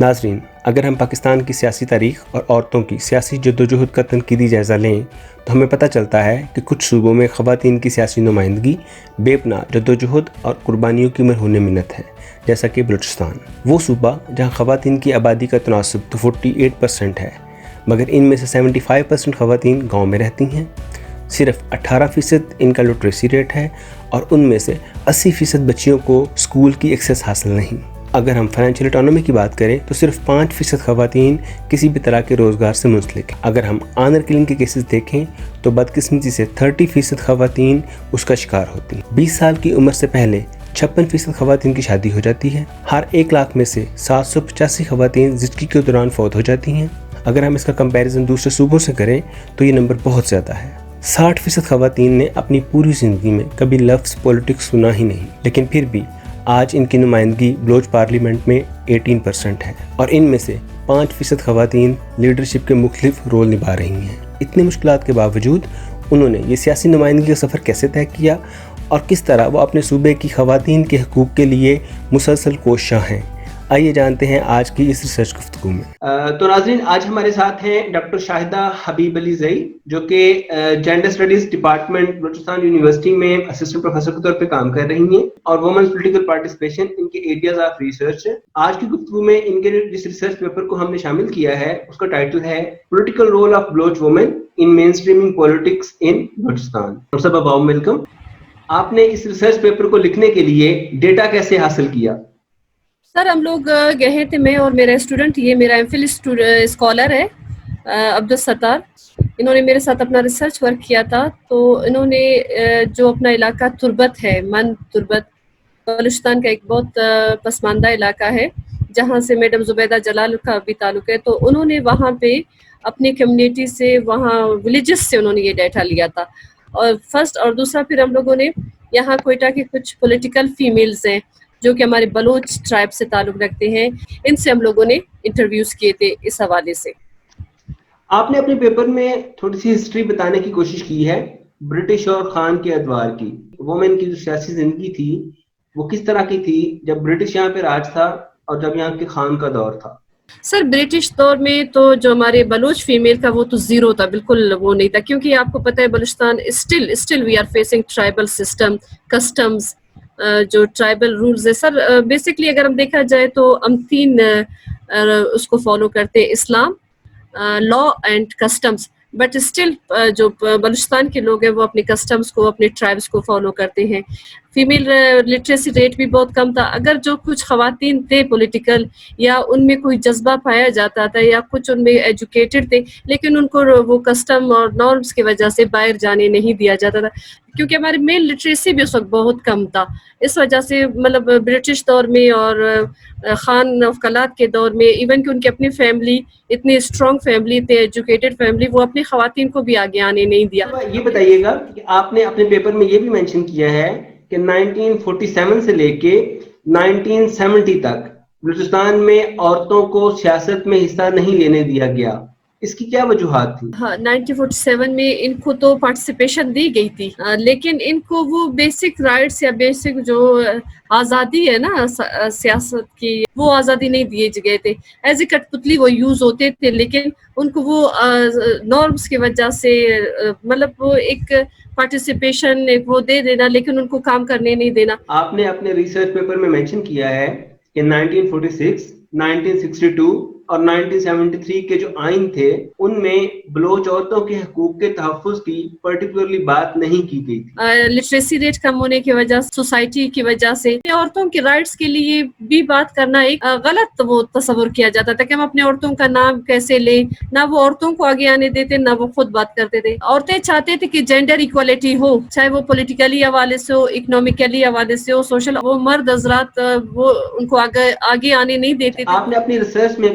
ناظرین، اگر ہم پاکستان کی سیاسی تاریخ اور عورتوں کی سیاسی جدوجہد کا تنقیدی جائزہ لیں تو ہمیں پتہ چلتا ہے کہ کچھ صوبوں میں خواتین کی سیاسی نمائندگی بے پناہ جدوجہد اور قربانیوں کی مرہون منت ہے، جیسا کہ بلوچستان، وہ صوبہ جہاں خواتین کی آبادی کا تناسب تو 48% ہے، مگر ان میں سے 75% خواتین گاؤں میں رہتی ہیں، صرف 18% ان کا لٹریسی ریٹ ہے اور ان میں سے 80% بچیوں کو اسکول کی ایکسیس حاصل نہیں۔ اگر ہم فائنینشیل اٹانومی کی بات کریں تو صرف 5% خواتین کسی بھی طرح کے روزگار سے منسلک ہیں۔ اگر ہم آنر کلنگ کے کیسز دیکھیں تو بدقسمتی سے 30% خواتین اس کا شکار ہوتی ہیں۔ 20 سال کی عمر سے پہلے 56% خواتین کی شادی ہو جاتی ہے۔ ہر 1 لاکھ میں سے 785 خواتین زچگی کے دوران فوت ہو جاتی ہیں۔ اگر ہم اس کا کمپیریزن دوسرے صوبوں سے کریں تو یہ نمبر بہت زیادہ ہے۔ 60% خواتین نے اپنی پوری زندگی میں کبھی لفظ پولیٹکس سنا ہی نہیں، لیکن پھر بھی آج ان کی نمائندگی بلوچ پارلیمنٹ میں 18% ہے اور ان میں سے 5% خواتین لیڈرشپ کے مختلف رول نبھا رہی ہیں۔ اتنی مشکلات کے باوجود انہوں نے یہ سیاسی نمائندگی کا سفر کیسے طے کیا اور کس طرح وہ اپنے صوبے کی خواتین کے حقوق کے لیے مسلسل کوشاں ہیں، آئیے جانتے ہیں آج کی اس ریسرچ گفتگو میں۔ تو ناظرین، آج ہمارے ساتھ ہیں ڈاکٹر شاہدہ حبیب علی زئی، جو کہ gender studies department Balochistan university میں اسسٹنٹ پروفیسر کے طور پہ کام کر رہی ہیں اور وومنس پولیٹیکل پارٹیسپیشن ان کے ایریاز آف ریسرچ ہے۔ آج کی گفتگو میں ان کے جس ریسرچ پیپر کو ہم نے شامل کیا ہے اس کا ٹائٹل ہے political role of Baloch women in mainstreaming politics in Balochistan. Doctor صاحب وارم ویلکم۔ آپ نے اس ریسرچ پیپر کو لکھنے کے لیے ڈیٹا کیسے حاصل کیا؟ سر، ہم لوگ گئے تھے، میں اور میرا اسٹوڈنٹ، یہ میرا ایم فل اسکالر ہے عبدالستار، انہوں نے میرے ساتھ اپنا ریسرچ ورک کیا تھا۔ تو انہوں نے جو اپنا علاقہ تربت ہے، من تربت بلوچستان کا ایک بہت پسماندہ علاقہ ہے جہاں سے میڈم زبیدہ جلال کا بھی تعلق ہے، تو انہوں نے وہاں پہ اپنی کمیونٹی سے، وہاں ولیجز سے انہوں نے یہ ڈیٹا لیا تھا۔ اور فرسٹ اور دوسرا پھر ہم لوگوں نے یہاں کوئٹہ کے کچھ پولیٹیکل فیمیلز ہیں جو کہ ہمارے بلوچ ٹرائب سے تعلق رکھتے ہیں، ان سے ہم لوگوں نے انٹرویوز کیے تھے اس حوالے سے۔ آپ نے اپنے پیپر میں تھوڑی سی ہسٹری بتانے کی کوشش کی ہے برٹش اور خان کے ادوار کی۔ وومن کی جو سیاسی زندگی تھی وہ کس طرح کی تھی جب برٹش یہاں پہ راج تھا اور جب یہاں کے خان کا دور تھا؟ سر، برٹش دور میں تو جو ہمارے بلوچ فیمیل کا وہ تو زیرو تھا، بالکل وہ نہیں تھا، کیونکہ آپ کو پتہ ہے Balochistan still we are facing tribal system, customs, جو ٹرائبل رولز ہے سر۔ بیسکلی اگر ہم دیکھا جائے تو ہم 3 اس کو فالو کرتے ہیں، اسلام، law and customs, but still جو بلوچستان کے لوگ ہیں وہ اپنے کسٹمز کو، اپنے ٹرائبس کو فالو کرتے ہیں۔ فیمیل لٹریسی ریٹ بھی بہت کم تھا۔ اگر جو کچھ خواتین تھے پولیٹیکل، یا ان میں کوئی جذبہ پایا جاتا تھا یا کچھ ان میں ایجوکیٹڈ تھے، لیکن ان کو وہ کسٹم اور نارمس کی وجہ سے باہر جانے نہیں دیا جاتا تھا، کیونکہ ہمارے میل لٹریسی بھی اس وقت بہت کم تھا۔ اس وجہ سے مطلب برٹش دور میں اور خان آف کلات کے دور میں، ایون کہ ان کی اپنی فیملی اتنی اسٹرانگ فیملی تھے، ایجوکیٹڈ فیملی، وہ اپنی خواتین کو بھی آگے آنے نہیں دیا۔ یہ بتائیے گا کہ آپ نے اپنے پیپر میں یہ بھی مینشن کیا ہے کہ 1947 سے لے کے 1970 تک بلوچستان میں عورتوں کو سیاست میں حصہ نہیں لینے دیا گیا، اس کی کیا وجوہات تھی؟ ہاں، 1947 میں ان کو تو پارٹیسپیشن دی گئی تھی، لیکن ان کو وہ بیسک رائٹس یا بیسک جو آزادی ہے نا سیاست کی، وہ آزادی نہیں دیے گئے تھے۔ ایز اے کٹ پتلی وہ یوز ہوتے تھے، لیکن ان کو وہ نارمس کی وجہ سے مطلب وہ ایک پارٹیسپیشن وہ دے دینا، لیکن ان کو کام کرنے نہیں دینا۔ آپ نے اپنے ریسرچ پیپر میں مینشن کیا ہے کہ 1946، 1962 اور 1973 کے جو آئین تھے ان میں بلوچ عورتوں کے حقوق کے تحفظ کی پرٹیکولرلی بات نہیں کی گئی تھی۔ لٹریسی ریٹ کم ہونے کی وجہ سے، سوسائٹی کی وجہ سے عورتوں کے رائٹس کے لیے بھی بات کرنا ایک غلط وہ تصور کیا جاتا تھا کہ ہم اپنے عورتوں کا نام کیسے لیں، نہ وہ عورتوں کو آگے آنے دیتے، نہ وہ خود بات کرتے تھے۔ عورتیں چاہتے تھے کہ جینڈر ایکوالٹی ہو، چاہے وہ پولیٹیکلی حوالے سے ہو، اکنامکلی حوالے سے ہو، سوشل، وہ مرد حضرات وہ ان کو آگے آنے نہیں دیتے تھے۔ آپ نے اپنی ریسرچ میں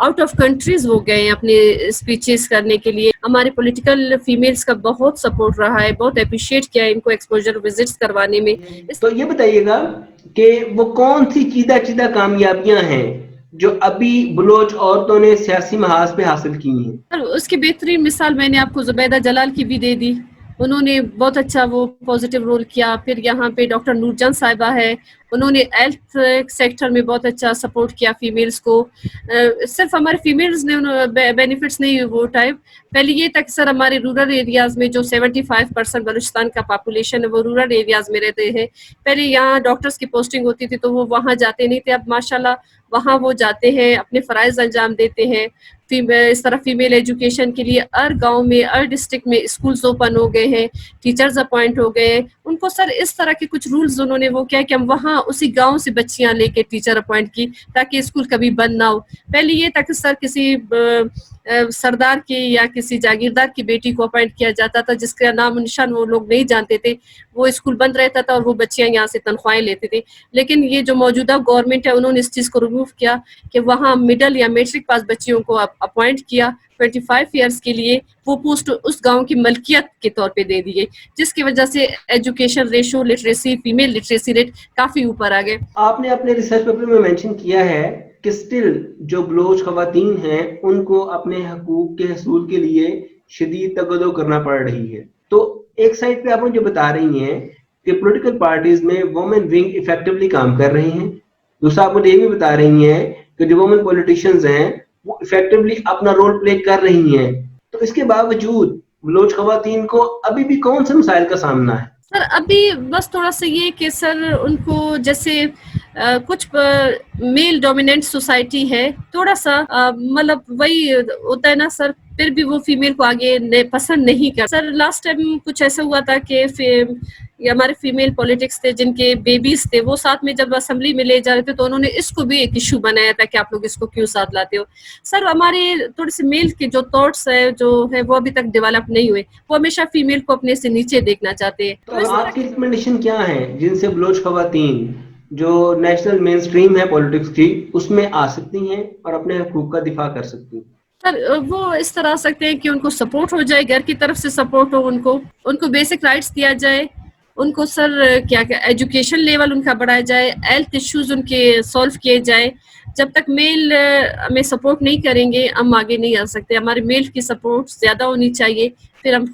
آؤٹ آف کنٹریز وہ گئے ہیں اپنے اسپیچز کرنے کے لیے. ہمارے پولیٹیکل فیمیلس کا بہت سپورٹ رہا ہے, بہت اپریشیٹ کیا ہے ان کو ایکسپوجر وزٹس کروانے میں. تو یہ بتائیے گا کہ وہ کون سی چیدہ کامیابیاں ہیں جو ابھی بلوچ عورتوں نے سیاسی محاذ پہ حاصل کی ہیں؟ اس کی بہترین مثال میں نے آپ کو زبیدہ جلال کی بھی دے دی. انہوں نے بہت اچھا وہ پازیٹیو رول کیا. پھر یہاں پہ ڈاکٹر نور جان صاحبہ ہے, انہوں نے ہیلتھ سیکٹر میں بہت اچھا سپورٹ کیا فیمیلز کو. صرف ہمارے فیمیلز نے بینیفٹس نہیں وہ ٹائپ. پہلے یہ تک سر ہمارے رورل ایریاز میں جو 75% بلوچستان کا پاپولیشن ہے وہ رورل ایریاز میں رہتے ہیں. پہلے یہاں ڈاکٹرز کی پوسٹنگ ہوتی تھی تو وہ وہاں جاتے نہیں تھے. اب ماشاءاللہ وہاں وہ جاتے ہیں, اپنے فرائض انجام دیتے ہیں. اس طرح فیمیل ایجوکیشن کے لیے ہر گاؤں میں, ہر ڈسٹرکٹ میں اسکولز اوپن ہو گئے ہیں, ٹیچرز اپوائنٹ ہو گئے ہیں. ان کو سر اس طرح کے کچھ رولز انہوں نے وہ کیا کہ ہم وہاں اسی گاؤں سے بچیاں لے کے ٹیچر اپوائنٹ کی تاکہ اسکول کبھی بند نہ ہو. پہلے یہ تک سر کسی سردار کی یا کسی جاگیردار کی بیٹی کو اپوائنٹ کیا جاتا تھا جس کا نام و نشان وہ لوگ نہیں جانتے تھے, وہ اسکول بند رہتا تھا اور وہ بچیاں یہاں سے تنخواہیں لیتے تھے. لیکن یہ جو موجودہ گورنمنٹ ہے انہوں نے اس چیز کو ریموو کیا کہ وہاں مڈل یا میٹرک پاس بچیوں کو اپوائنٹ کیا 25 ایئرس کے لیے. وہ پوسٹ اس گاؤں کی ملکیت کے طور پہ دے دی گئی, جس کی وجہ سے education ratio, literacy, female literacy rate کافی اوپر آ گئے. آپ نے اپنے ریسرچ پیپر میں مینشن کیا ہے کہ سٹل جو بلوچ خواتین ہیں ان کو اپنے حقوق کے حصول کے لیے شدید تگدو کرنا پڑ رہی ہے. تو ایک سائڈ پہ آپ مجھے بتا رہی ہیں کہ پولیٹیکل پارٹیز میں وومن ونگ افیکٹولی کام کر رہی ہیں, دوسرا آپ مجھے یہ بھی بتا رہی ہیں کہ جو وومن پولیٹیشینز ہیں وہ افیکٹولی اپنا رول پلے کر رہی ہیں. تو اس کے باوجود بلوچ خواتین کو ابھی بھی کون سے مسائل کا سامنا ہے؟ سر ابھی بس تھوڑا سا یہ کہ سر ان کو جیسے کچھ میل ڈومیننٹ سوسائٹی ہے, تھوڑا سا مطلب وہی ہوتا ہے نا سر, پھر بھی وہ فیمیل کو آگے پسند نہیں کر. سر لاسٹ ٹائم کچھ ایسا ہوا تھا کہ ہمارے فیمیل پولیٹکس تھے جن کے بیبیز تھے, وہ ساتھ میں جب اسمبلی میں لے جا رہے تھے تو انہوں نے اس کو بھی ایک ایشو بنایا تھا کہ آپ لوگ اس کو کیوں ساتھ لاتے ہو. سر ہمارے تھوڑے سے میل کے جو تھاٹس ہے جو ہے وہ ابھی تک ڈیولپ نہیں ہوئے, وہ ہمیشہ فیمیل کو اپنے سے نیچے دیکھنا چاہتے ہیں. تو آپ کی ریکمنڈیشن کیا ہے جن سے بلوچ خواتین جو نیشنل مین سٹریم ہے پولیٹکس کی اس میں آ سکتی ہیں اور اپنے حقوق کا دفاع کر سکتی ہیں؟ سر وہ اس طرح آ سکتے ہیں کہ ان کو سپورٹ ہو جائے, گھر کی طرف سے سپورٹ ہو, ان کو بیسک رائٹس دیا جائے, ان کو سر کیا ایجوکیشن لیول ان کا بڑھایا جائے, ہیلتھ ایشوز ان کے سولو کیے جائے. جب تک میل ہمیں سپورٹ نہیں کریں گے ہم آگے نہیں آ سکتے. ہمارے میل کی سپورٹ زیادہ ہونی چاہیے, پھر ہم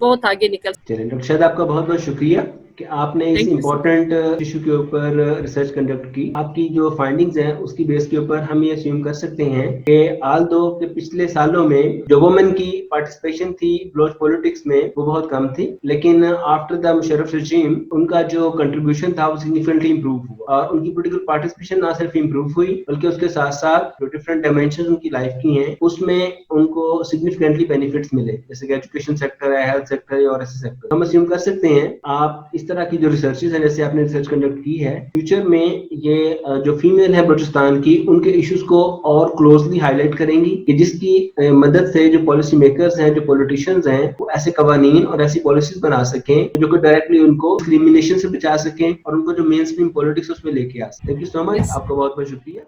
بہت آگے نکل سکتے. چلیے ڈاکٹر شاہد آپ کا بہت بہت شکریہ کہ آپ نے اس امپورٹنٹ ایشو کے اوپر ریسرچ کنڈکٹ کی. آپ کی جو فائنڈنگز ہیں اس کی بیس کے اوپر ہم یہ اسیوم کر سکتے ہیں کہ آلدو کہ پچھلے سالوں میں جو وومن کی پارٹیسپیشن تھی بلوچ پولیٹکس میں وہ بہت کم تھی, لیکن آفٹر دا مشرف رجیم ان کا جو کنٹریبیوشن تھا وہ سگنیفیکنٹلی امپروو ہوا, اور ان کی پولیٹیکل پارٹیسپیشن نہ صرف امپروو ہوئی بلکہ اس کے ساتھ ساتھ جو ڈفرینٹ ڈائمینشنز ان کی لائف کی ہیں اس میں ان کو سگنیفیکنٹلی بینیفٹس ملے, جیسے کہ ایجوکیشن سیکٹر ہے, ہیلتھ سیکٹر ہے اور ایسے سیکٹر. ہم اسیوم کر سکتے ہیں آپ اس طرح کی جو ریسرچز ہیں جیسے آپ نے ریسرچ کنڈکٹ کی ہے, فیوچر میں یہ جو فیمیل ہے بلوچستان کی ان کے ایشوز کو اور کلوزلی ہائی لائٹ کریں گی کہ جس کی مدد سے جو پالیسی میکرز ہیں, جو پولیٹیشینز ہیں, وہ ایسے قوانین اور ایسی پالیسیز بنا سکیں جو کہ ڈائریکٹلی ان کو ڈسکریمنیشن سے بچا سکیں اور ان کو جو مین اسٹریم پولیٹکس اس میں لے کے آ سکیں. تھینک یو سو مچ, آپ کا بہت بہت شکریہ.